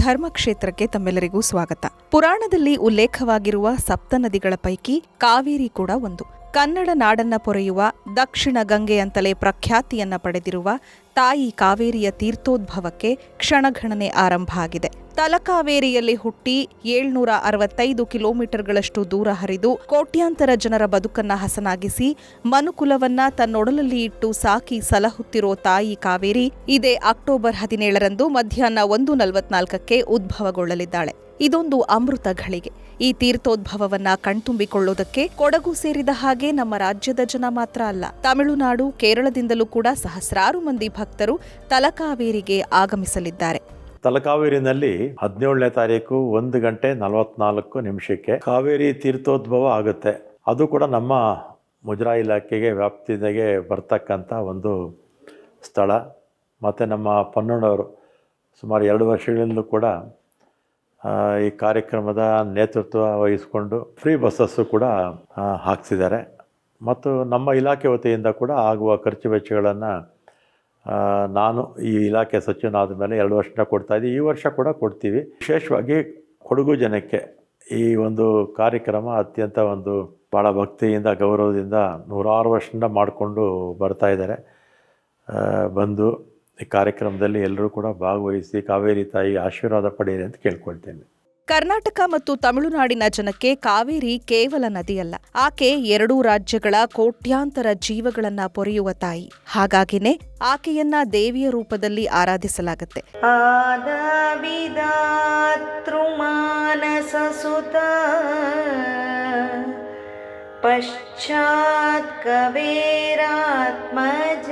ಧರ್ಮಕ್ಷೇತ್ರಕ್ಕೆ ತಮ್ಮೆಲ್ಲರಿಗೂ ಸ್ವಾಗತ. ಪುರಾಣದಲ್ಲಿ ಉಲ್ಲೇಖವಾಗಿರುವ ಸಪ್ತ ನದಿಗಳ ಪೈಕಿ ಕಾವೇರಿ ಕೂಡ ಒಂದು. ಕನ್ನಡ ನಾಡನ್ನ ಪೊರೆಯುವ ದಕ್ಷಿಣ ಗಂಗೆ ಅಂತಲೇ ಪ್ರಖ್ಯಾತಿಯನ್ನ ಪಡೆದಿರುವ ತಾಯಿ ಕಾವೇರಿಯ ತೀರ್ಥೋದ್ಭವಕ್ಕೆ ಕ್ಷಣಗಣನೆ ಆರಂಭ ಆಗಿದೆ. ತಲಕಾವೇರಿಯಲ್ಲಿ ಹುಟ್ಟಿ 765 ಕಿಲೋಮೀಟರ್ಗಳಷ್ಟು ದೂರ ಹರಿದು ಕೋಟ್ಯಾಂತರ ಜನರ ಬದುಕನ್ನ ಹಸನಾಗಿಸಿ ಮನುಕುಲವನ್ನ ತನ್ನೊಡಲಲ್ಲಿ ಇಟ್ಟು ಸಾಕಿ ಸಲಹುತ್ತಿರೋ ತಾಯಿ ಕಾವೇರಿ ಇದೇ ಅಕ್ಟೋಬರ್ 17ರಂದು ಮಧ್ಯಾಹ್ನ 1:44ಕ್ಕೆ ಉದ್ಭವಗೊಳ್ಳಲಿದ್ದಾಳೆ. ಇದೊಂದು ಅಮೃತ ಘಳಿಗೆ. ಈ ತೀರ್ಥೋದ್ಭವವನ್ನ ಕಣ್ತುಂಬಿಕೊಳ್ಳೋದಕ್ಕೆ ಕೊಡಗು ಸೇರಿದ ಹಾಗೆ ನಮ್ಮ ರಾಜ್ಯದ ಜನ ಮಾತ್ರ ಅಲ್ಲ, ತಮಿಳುನಾಡು, ಕೇರಳದಿಂದಲೂ ಕೂಡ ಸಹಸ್ರಾರು ಮಂದಿ ಭಕ್ತರು ತಲಕಾವೇರಿಗೆ ಆಗಮಿಸಲಿದ್ದಾರೆ. ತಲಕಾವೇರಿನಲ್ಲಿ 17ನೇ ತಾರೀಕು 1:44 ಕಾವೇರಿ ತೀರ್ಥೋದ್ಭವ ಆಗುತ್ತೆ. ಅದು ಕೂಡ ನಮ್ಮ ಮುಜರಾಯಿ ಇಲಾಖೆಗೆ ವ್ಯಾಪ್ತಿದಾಗೆ ಬರ್ತಕ್ಕಂಥ ಒಂದು ಸ್ಥಳ. ಮತ್ತು ನಮ್ಮ ಪನ್ನಣ್ಣವರು ಸುಮಾರು 2 ವರ್ಷಗಳಿಂದಲೂ ಕೂಡ ಈ ಕಾರ್ಯಕ್ರಮದ ನೇತೃತ್ವ ವಹಿಸಿಕೊಂಡು ಫ್ರೀ ಬಸ್ಸಸ್ಸು ಕೂಡ ಹಾಕ್ಸಿದ್ದಾರೆ. ಮತ್ತು ನಮ್ಮ ಇಲಾಖೆ ವತಿಯಿಂದ ಕೂಡ ಆಗುವ ಖರ್ಚು ವೆಚ್ಚಗಳನ್ನು ನಾನು ಈ ಇಲಾಖೆ ಸಚಿವನಾದ ಮೇಲೆ 2 ವರ್ಷದಿಂದ ಕೊಡ್ತಾಯಿದ್ದೀವಿ. ಈ ವರ್ಷ ಕೂಡ ಕೊಡ್ತೀವಿ. ವಿಶೇಷವಾಗಿ ಕೊಡಗು ಜನಕ್ಕೆ ಈ ಒಂದು ಕಾರ್ಯಕ್ರಮ ಅತ್ಯಂತ ಒಂದು ಭಾಳ ಭಕ್ತಿಯಿಂದ ಗೌರವದಿಂದ 106 ವರ್ಷದಿಂದ ಮಾಡಿಕೊಂಡು ಬರ್ತಾಯಿದ್ದಾರೆ. ಬಂದು ಈ ಕಾರ್ಯಕ್ರಮದಲ್ಲಿ ಎಲ್ಲರೂ ಕೂಡ ಭಾಗವಹಿಸಿ ಕಾವೇರಿ ತಾಯಿ ಆಶೀರ್ವಾದ ಪಡೆಯಿರಿ ಅಂತ ಕೇಳ್ಕೊಳ್ತೇನೆ. ಕರ್ನಾಟಕ ಮತ್ತು ತಮಿಳುನಾಡಿನ ಜನಕ್ಕೆ ಕಾವೇರಿ ಕೇವಲ ನದಿಯಲ್ಲ, ಆಕೆ 2 ರಾಜ್ಯಗಳ ಕೋಟ್ಯಾಂತರ ಜೀವಗಳನ್ನ ಪೊರೆಯುವ ತಾಯಿ. ಹಾಗಾಗಿನೇ ಆಕೆಯನ್ನ ದೇವಿಯ ರೂಪದಲ್ಲಿ ಆರಾಧಿಸಲಾಗುತ್ತೆ. ಪಶ್ಚಾತ್ ಕವೇರಾತ್ಮಜ.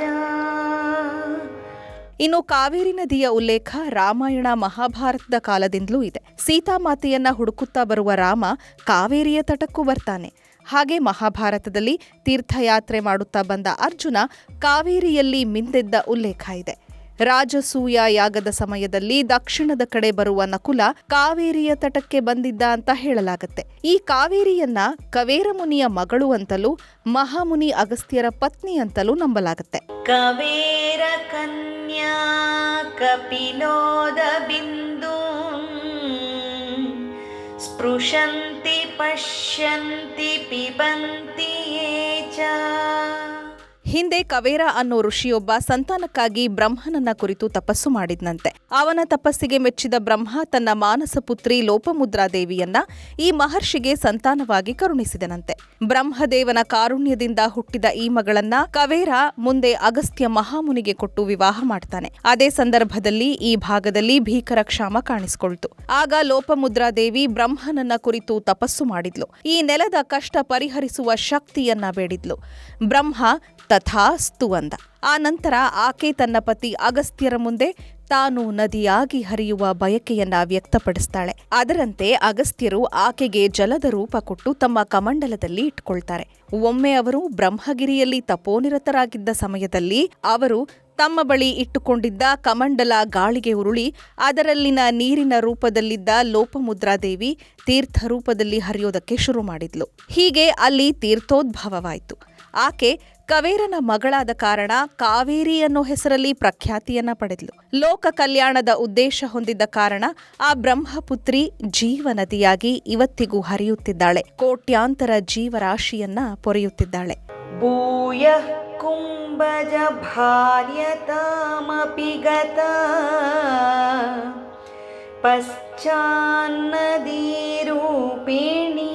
ಇನ್ನು ಕಾವೇರಿ ನದಿಯ ಉಲ್ಲೇಖ ರಾಮಾಯಣ ಮಹಾಭಾರತದ ಕಾಲದಿಂದಲೂ ಇದೆ. ಸೀತಾಮಾತೆಯನ್ನ ಹುಡುಕುತ್ತಾ ಬರುವ ರಾಮ ಕಾವೇರಿಯ ತಟಕ್ಕೂ ಬರ್ತಾನೆ. ಹಾಗೆ ಮಹಾಭಾರತದಲ್ಲಿ ತೀರ್ಥಯಾತ್ರೆ ಮಾಡುತ್ತಾ ಬಂದ ಅರ್ಜುನ ಕಾವೇರಿಯಲ್ಲಿ ಮಿಂದೆದ್ದ ಉಲ್ಲೇಖ ಇದೆ. ರಾಜಸೂಯ ಯಾಗದ ಸಮಯದಲ್ಲಿ ದಕ್ಷಿಣದ ಕಡೆ ಬರುವ ನಕುಲ ಕಾವೇರಿಯ ತಟಕ್ಕೆ ಬಂದಿದ್ದ ಅಂತ ಹೇಳಲಾಗುತ್ತೆ. ಈ ಕಾವೇರಿಯನ್ನ ಕವೇರ ಮುನಿಯ ಮಗಳು ಅಂತಲೂ ಮಹಾಮುನಿ ಅಗಸ್ತ್ಯರ ಪತ್ನಿ ಅಂತಲೂ ನಂಬಲಾಗುತ್ತೆ. ಕವೇರ ಕನ್ಯಾ ಕಪಿಲೋದ ಬಿಂದು ಸ್ಪೃಶಂತಿ ಪಶ್ಯಂತಿ ಪಿಬಂತಿ ಏಚ. ಹಿಂದೆ ಕವೇರ ಅನ್ನೋ ಋಷಿಯೊಬ್ಬ ಸಂತಾನಕ್ಕಾಗಿ ಬ್ರಹ್ಮನನ್ನ ಕುರಿತು ತಪಸ್ಸು ಮಾಡಿದ್ನಂತೆ. ಅವನ ತಪಸ್ಸಿಗೆ ಮೆಚ್ಚಿದ ಬ್ರಹ್ಮ ತನ್ನ ಮಾನಸ ಪುತ್ರಿ ಲೋಪಮುದ್ರಾದೇವಿಯನ್ನ ಈ ಮಹರ್ಷಿಗೆ ಸಂತಾನವಾಗಿ ಕರುಣಿಸಿದನಂತೆ. ಬ್ರಹ್ಮದೇವನ ಕಾರುಣ್ಯದಿಂದ ಹುಟ್ಟಿದ ಈ ಮಗಳನ್ನ ಕವೇರ ಮುಂದೆ ಅಗಸ್ತ್ಯ ಮಹಾಮುನಿಗೆ ಕೊಟ್ಟು ವಿವಾಹ ಮಾಡ್ತಾನೆ. ಅದೇ ಸಂದರ್ಭದಲ್ಲಿ ಈ ಭಾಗದಲ್ಲಿ ಭೀಕರ ಕ್ಷಾಮ ಕಾಣಿಸಿಕೊಳ್ತು. ಆಗ ಲೋಪಮುದ್ರಾದೇವಿ ಬ್ರಹ್ಮನನ್ನ ಕುರಿತು ತಪಸ್ಸು ಮಾಡಿದ್ಲು. ಈ ನೆಲದ ಕಷ್ಟ ಪರಿಹರಿಸುವ ಶಕ್ತಿಯನ್ನ ಬೇಡಿದ್ಲು. ಬ್ರಹ್ಮ ತಥಾಸ್ತು ಅಂದ. ಆ ನಂತರ ಆಕೆ ತನ್ನ ಪತಿ ಅಗಸ್ತ್ಯರ ಮುಂದೆ ತಾನು ನದಿಯಾಗಿ ಹರಿಯುವ ಬಯಕೆಯನ್ನ ವ್ಯಕ್ತಪಡಿಸ್ತಾಳೆ. ಅದರಂತೆ ಅಗಸ್ತ್ಯರು ಆಕೆಗೆ ಜಲದ ರೂಪ ಕೊಟ್ಟು ತಮ್ಮ ಕಮಂಡಲದಲ್ಲಿ ಇಟ್ಕೊಳ್ತಾರೆ. ಒಮ್ಮೆ ಅವರು ಬ್ರಹ್ಮಗಿರಿಯಲ್ಲಿ ತಪೋನಿರತರಾಗಿದ್ದ ಸಮಯದಲ್ಲಿ ಅವರು ತಮ್ಮ ಬಳಿ ಇಟ್ಟುಕೊಂಡಿದ್ದ ಕಮಂಡಲ ಗಾಳಿಗೆ ಉರುಳಿ ಅದರಲ್ಲಿನ ನೀರಿನ ರೂಪದಲ್ಲಿದ್ದ ಲೋಪಮುದ್ರಾದೇವಿ ತೀರ್ಥ ರೂಪದಲ್ಲಿ ಹರಿಯೋದಕ್ಕೆ ಶುರು ಮಾಡಿದ್ಲು. ಹೀಗೆ ಅಲ್ಲಿ ತೀರ್ಥೋದ್ಭವವಾಯಿತು. ಆಕೆ ಕವೇರನ ಮಗಳಾದ ಕಾರಣ ಕಾವೇರಿ ಅನ್ನೋ ಹೆಸರಲ್ಲಿ ಪ್ರಖ್ಯಾತಿಯನ್ನ ಪಡೆದ್ಲು. ಲೋಕ ಕಲ್ಯಾಣದ ಉದ್ದೇಶ ಹೊಂದಿದ್ದ ಕಾರಣ ಆ ಬ್ರಹ್ಮಪುತ್ರಿ ಜೀವ ನದಿಯಾಗಿ ಇವತ್ತಿಗೂ ಹರಿಯುತ್ತಿದ್ದಾಳೆ. ಕೋಟ್ಯಾಂತರ ಜೀವರಾಶಿಯನ್ನ ಪೊರೆಯುತ್ತಿದ್ದಾಳೆ. ಭೂಯಃ ಕುಂಭಜ ಭಾರ್ಯತಾಮಪಿ ಗತ ಪಶ್ಚಾನ್ನದಿ ರೂಪಿಣಿ.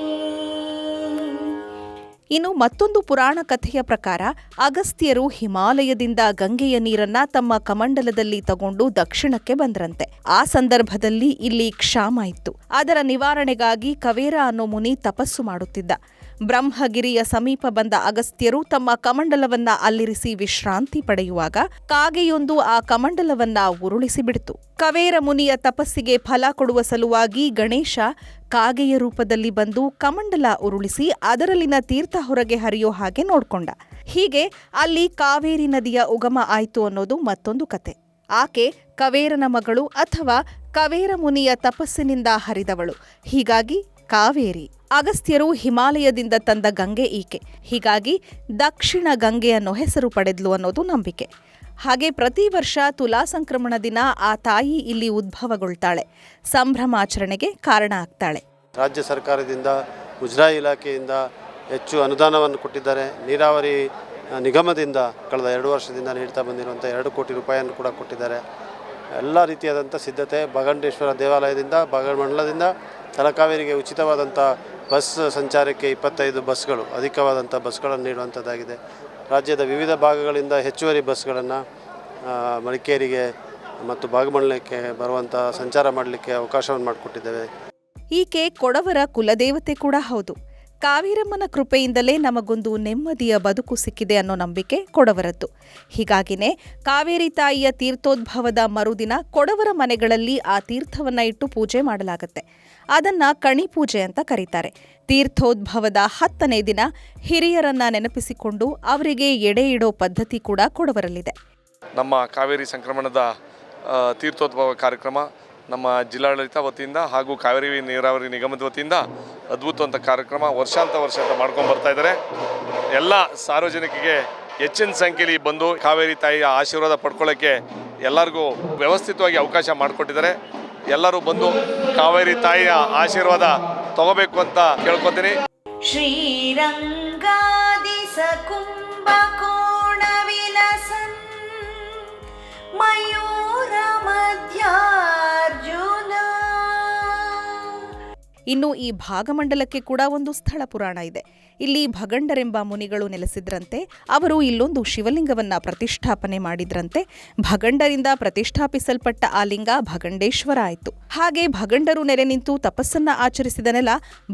ಇನ್ನು ಮತ್ತೊಂದು ಪುರಾಣ ಕಥೆಯ ಪ್ರಕಾರ ಅಗಸ್ತ್ಯರು ಹಿಮಾಲಯದಿಂದ ಗಂಗೆಯ ನೀರನ್ನ ತಮ್ಮ ಕಮಂಡಲದಲ್ಲಿ ತಗೊಂಡು ದಕ್ಷಿಣಕ್ಕೆ ಬಂದ್ರಂತೆ. ಆ ಸಂದರ್ಭದಲ್ಲಿ ಇಲ್ಲಿ ಕ್ಷಾಮ ಇತ್ತು. ಅದರ ನಿವಾರಣೆಗಾಗಿ ಕವೇರ ಅನ್ನೋ ಮುನಿ ತಪಸ್ಸು ಮಾಡುತ್ತಿದ್ದ. ಬ್ರಹ್ಮಗಿರಿಯ ಸಮೀಪ ಬಂದ ಅಗಸ್ತ್ಯರು ತಮ್ಮ ಕಮಂಡಲವನ್ನ ಅಲ್ಲಿರಿಸಿ ವಿಶ್ರಾಂತಿ ಪಡೆಯುವಾಗ ಕಾಗೆಯೊಂದು ಆ ಕಮಂಡಲವನ್ನ ಉರುಳಿಸಿಬಿಡ್ತು. ಕವೇರ ಮುನಿಯ ತಪಸ್ಸಿಗೆ ಫಲ ಕೊಡುವ ಸಲುವಾಗಿ ಗಣೇಶ ಕಾಗೆಯ ರೂಪದಲ್ಲಿ ಬಂದು ಕಮಂಡಲ ಉರುಳಿಸಿ ಅದರಲ್ಲಿನ ತೀರ್ಥ ಹೊರಗೆ ಹರಿಯೋ ಹಾಗೆ ನೋಡ್ಕೊಂಡ. ಹೀಗೆ ಅಲ್ಲಿ ಕಾವೇರಿ ನದಿಯ ಉಗಮ ಆಯ್ತು ಅನ್ನೋದು ಮತ್ತೊಂದು ಕತೆ. ಆಕೆ ಕವೇರನ ಮಗಳು ಅಥವಾ ಕವೇರ ಮುನಿಯ ತಪಸ್ಸಿನಿಂದ ಹರಿದವಳು. ಹೀಗಾಗಿ ಕಾವೇರಿ. ಅಗಸ್ತ್ಯರು ಹಿಮಾಲಯದಿಂದ ತಂದ ಗಂಗೆ ಈಕೆ. ಹೀಗಾಗಿ ದಕ್ಷಿಣ ಗಂಗೆ ಅನ್ನೋ ಹೆಸರು ಪಡೆದ್ಲು ಅನ್ನೋದು ನಂಬಿಕೆ. ಹಾಗೆ ಪ್ರತಿ ವರ್ಷ ತುಲಾ ಸಂಕ್ರಮಣ ದಿನ ಆ ತಾಯಿ ಇಲ್ಲಿ ಉದ್ಭವಗೊಳ್ತಾಳೆ, ಸಂಭ್ರಮಾಚರಣೆಗೆ ಕಾರಣ ಆಗ್ತಾಳೆ. ರಾಜ್ಯ ಸರ್ಕಾರದಿಂದ ಮುಜರಾಯಿ ಇಲಾಖೆಯಿಂದ ಹೆಚ್ಚು ಅನುದಾನವನ್ನು ಕೊಟ್ಟಿದ್ದಾರೆ. ನೀರಾವರಿ ನಿಗಮದಿಂದ ಕಳೆದ 2 ವರ್ಷದಿಂದ ನೀಡ್ತಾ ಬಂದಿರುವಂಥ 2 ಕೋಟಿ ರೂಪಾಯಿಯನ್ನು ಕೂಡ ಕೊಟ್ಟಿದ್ದಾರೆ. ಎಲ್ಲ ರೀತಿಯಾದಂಥ ಸಿದ್ಧತೆ ಭಾಗಮಂಡೇಶ್ವರ ದೇವಾಲಯದಿಂದ ಭಾಗಮಂಡಲದಿಂದ ತಲಕಾವೇರಿಗೆ ಉಚಿತವಾದಂಥ ಬಸ್ ಸಂಚಾರಕ್ಕೆ 25 ಬಸ್ಗಳು, ಅಧಿಕವಾದಂಥ ಬಸ್ಗಳನ್ನು ನೀಡುವಂಥದ್ದಾಗಿದೆ. ರಾಜ್ಯದ ವಿವಿಧ ಭಾಗಗಳಿಂದ ಹೆಚ್ಚುವರಿ ಬಸ್ಗಳನ್ನು ಮಡಿಕೇರಿಗೆ ಮತ್ತು ಭಾಗಮಂಡಲಕ್ಕೆ ಬರುವಂಥ ಸಂಚಾರ ಮಾಡಲಿಕ್ಕೆ ಅವಕಾಶವನ್ನು ಮಾಡಿಕೊಟ್ಟಿದ್ದೇವೆ. ಈಕೆ ಕೊಡವರ ಕುಲದೇವತೆ ಕೂಡ ಹೌದು. ಕಾವೇರಮ್ಮನ ಕೃಪೆಯಿಂದಲೇ ನಮಗೊಂದು ನೆಮ್ಮದಿಯ ಬದುಕು ಸಿಕ್ಕಿದೆ ಅನ್ನೋ ನಂಬಿಕೆ ಕೊಡವರದ್ದು. ಹೀಗಾಗಿನೇ ಕಾವೇರಿ ತಾಯಿಯ ತೀರ್ಥೋದ್ಭವದ ಮರುದಿನ ಕೊಡವರ ಮನೆಗಳಲ್ಲಿ ಆ ತೀರ್ಥವನ್ನ ಇಟ್ಟು ಪೂಜೆ ಮಾಡಲಾಗುತ್ತೆ. ಅದನ್ನ ಕಣಿ ಪೂಜೆ ಅಂತ ಕರೀತಾರೆ. ತೀರ್ಥೋದ್ಭವದ 10ನೇ ದಿನ ಹಿರಿಯರನ್ನ ನೆನಪಿಸಿಕೊಂಡು ಅವರಿಗೆ ಎಡೆ ಇಡೋ ಪದ್ಧತಿ ಕೂಡ ಕೊಡವರಲ್ಲಿದೆ. ನಮ್ಮ ಕಾವೇರಿ ಸಂಕ್ರಮಣದ ತೀರ್ಥೋದ್ಭವ ಕಾರ್ಯಕ್ರಮ ನಮ್ಮ ಜಿಲ್ಲಾಡಳಿತ ವತಿಯಿಂದ ಹಾಗೂ ಕಾವೇರಿ ನೀರಾವರಿ ನಿಗಮದ ವತಿಯಿಂದ ಅದ್ಭುತವಂತ ಕಾರ್ಯಕ್ರಮ ವರ್ಷ ಮಾಡ್ಕೊಂಡು ಬರ್ತಾ ಇದ್ದಾರೆ. ಎಲ್ಲ ಸಾರ್ವಜನಿಕರಿಗೆ ಹೆಚ್ಚಿನ ಸಂಖ್ಯೆಯಲ್ಲಿ ಬಂದು ಕಾವೇರಿ ತಾಯಿಯ ಆಶೀರ್ವಾದ ಪಡ್ಕೊಳ್ಳೋಕ್ಕೆ ಎಲ್ಲರಿಗೂ ವ್ಯವಸ್ಥಿತವಾಗಿ ಅವಕಾಶ ಮಾಡಿಕೊಟ್ಟಿದ್ದಾರೆ. ಎಲ್ಲರೂ ಬಂದು ಕಾವೇರಿ ತಾಯಿಯ ಆಶೀರ್ವಾದ ತಗೋಬೇಕು ಅಂತ ಕೇಳ್ಕೊತೀನಿ. ಶ್ರೀರಂಗಾದಿ ಸಕುಂಭಕೋಣ ವಿಲಸನ್ ಮಯೂರ ಮಧ್ಯಾರ್ಜುನ. ಇನ್ನು ಈ ಭಾಗಮಂಡಲಕ್ಕೆ ಕೂಡ ಒಂದು ಸ್ಥಳ ಪುರಾಣ ಇದೆ. ಇಲ್ಲಿ ಭಗಂಡರೆಂಬ ಮುನಿಗಳು ನೆಲೆಸಿದ್ರಂತೆ. ಅವರು ಇಲ್ಲೊಂದು ಶಿವಲಿಂಗವನ್ನ ಪ್ರತಿಷ್ಠಾಪನೆ ಮಾಡಿದ್ರಂತೆ. ಭಗಂಡರಿಂದ ಪ್ರತಿಷ್ಠಾಪಿಸಲ್ಪಟ್ಟ ಆ ಲಿಂಗ ಭಗಂಡೇಶ್ವರ ಆಯಿತು. ಹಾಗೆ ಭಗಂಡರು ನೆಲೆ ನಿಂತು ತಪಸ್ಸನ್ನ ಆಚರಿಸಿದ ನೆಲ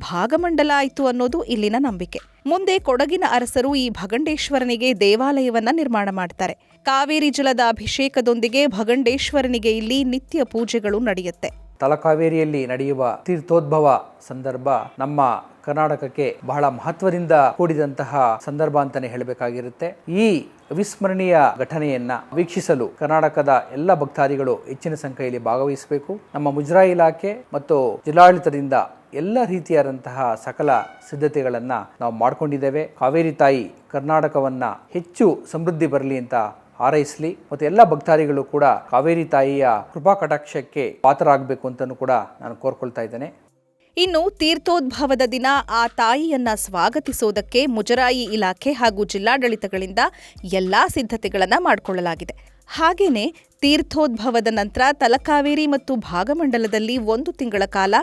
ಭಾಗಮಂಡಲ ಆಯಿತು ಅನ್ನೋದು ಇಲ್ಲಿನ ನಂಬಿಕೆ. ಮುಂದೆ ಕೊಡಗಿನ ಅರಸರು ಈ ಭಗಂಡೇಶ್ವರನಿಗೆ ದೇವಾಲಯವನ್ನ ನಿರ್ಮಾಣ ಮಾಡ್ತಾರೆ. ಕಾವೇರಿ ಜಲದ ಅಭಿಷೇಕದೊಂದಿಗೆ ಭಗಂಡೇಶ್ವರನಿಗೆ ಇಲ್ಲಿ ನಿತ್ಯ ಪೂಜೆಗಳು ನಡೆಯುತ್ತೆ. ತಲಕಾವೇರಿಯಲ್ಲಿ ನಡೆಯುವ ತೀರ್ಥೋದ್ಭವ ಸಂದರ್ಭ ನಮ್ಮ ಕರ್ನಾಟಕಕ್ಕೆ ಬಹಳ ಮಹತ್ವದಿಂದ ಕೂಡಿದಂತಹ ಸಂದರ್ಭ ಅಂತಾನೆ ಹೇಳಬೇಕಾಗಿರುತ್ತೆ. ಈ ಅವಿಸ್ಮರಣೀಯ ಘಟನೆಯನ್ನ ವೀಕ್ಷಿಸಲು ಕರ್ನಾಟಕದ ಎಲ್ಲ ಭಕ್ತಾದಿಗಳು ಹೆಚ್ಚಿನ ಸಂಖ್ಯೆಯಲ್ಲಿ ಭಾಗವಹಿಸಬೇಕು. ನಮ್ಮ ಮುಜರಾಯಿ ಇಲಾಖೆ ಮತ್ತು ಜಿಲ್ಲಾಡಳಿತದಿಂದ ಎಲ್ಲ ರೀತಿಯಾದಂತಹ ಸಕಲ ಸಿದ್ಧತೆಗಳನ್ನು ನಾವು ಮಾಡಿಕೊಂಡಿದ್ದೇವೆ. ಕಾವೇರಿ ತಾಯಿ ಕರ್ನಾಟಕವನ್ನ ಹೆಚ್ಚು ಸಮೃದ್ಧಿ ಬರಲಿ ಅಂತ ಹಾರೈಸಲಿ ಮತ್ತು ಎಲ್ಲ ಭಕ್ತಾದಿಗಳು ಕೂಡ ಕಾವೇರಿ ತಾಯಿಯ ಕೃಪಾ ಕಟಾಕ್ಷಕ್ಕೆ ಪಾತ್ರರಾಗಬೇಕು ಅಂತಲೂ ಕೂಡ ನಾನು ಕೋರ್ಕೊಳ್ತಾ ಇದ್ದೇನೆ. ಇನ್ನು ತೀರ್ಥೋದ್ಭವದ ದಿನ ಆ ತಾಯಿಯನ್ನ ಸ್ವಾಗತಿಸೋದಕ್ಕೆ ಮುಜರಾಯಿ ಇಲಾಖೆ ಹಾಗೂ ಜಿಲ್ಲಾಡಳಿತಗಳಿಂದ ಎಲ್ಲಾ ಸಿದ್ಧತೆಗಳನ್ನು ಮಾಡಿಕೊಳ್ಳಲಾಗಿದೆ. ಹಾಗೇನೆ ತೀರ್ಥೋದ್ಭವದ ನಂತರ ತಲಕಾವೇರಿ ಮತ್ತು ಭಾಗಮಂಡಲದಲ್ಲಿ 1 ತಿಂಗಳ ಕಾಲ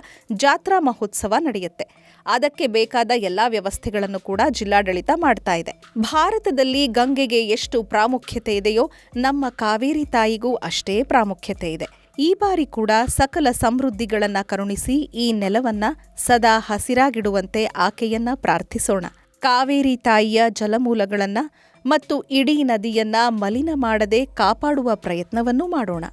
ಜಾತ್ರಾ ಮಹೋತ್ಸವ ನಡೆಯುತ್ತೆ. ಅದಕ್ಕೆ ಬೇಕಾದ ಎಲ್ಲಾ ವ್ಯವಸ್ಥೆಗಳನ್ನು ಕೂಡ ಜಿಲ್ಲಾಡಳಿತ ಮಾಡ್ತಾ ಇದೆ. ಭಾರತದಲ್ಲಿ ಗಂಗೆಗೆ ಎಷ್ಟು ಪ್ರಾಮುಖ್ಯತೆ ಇದೆಯೋ ನಮ್ಮ ಕಾವೇರಿ ತಾಯಿಗೂ ಅಷ್ಟೇ ಪ್ರಾಮುಖ್ಯತೆ ಇದೆ. ಈ ಬಾರಿ ಕೂಡ ಸಕಲ ಸಮೃದ್ಧಿಗಳನ್ನ ಕರುಣಿಸಿ ಈ ನೆಲವನ್ನ ಸದಾ ಹಸಿರಾಗಿಡುವಂತೆ ಆಕೆಯನ್ನ ಪ್ರಾರ್ಥಿಸೋಣ. ಕಾವೇರಿ ತಾಯಿಯ ಜಲಮೂಲಗಳನ್ನ ಮತ್ತು ಇಡೀ ನದಿಯನ್ನ ಮಲಿನ ಮಾಡದೆ ಕಾಪಾಡುವ ಪ್ರಯತ್ನವನ್ನೂ ಮಾಡೋಣ.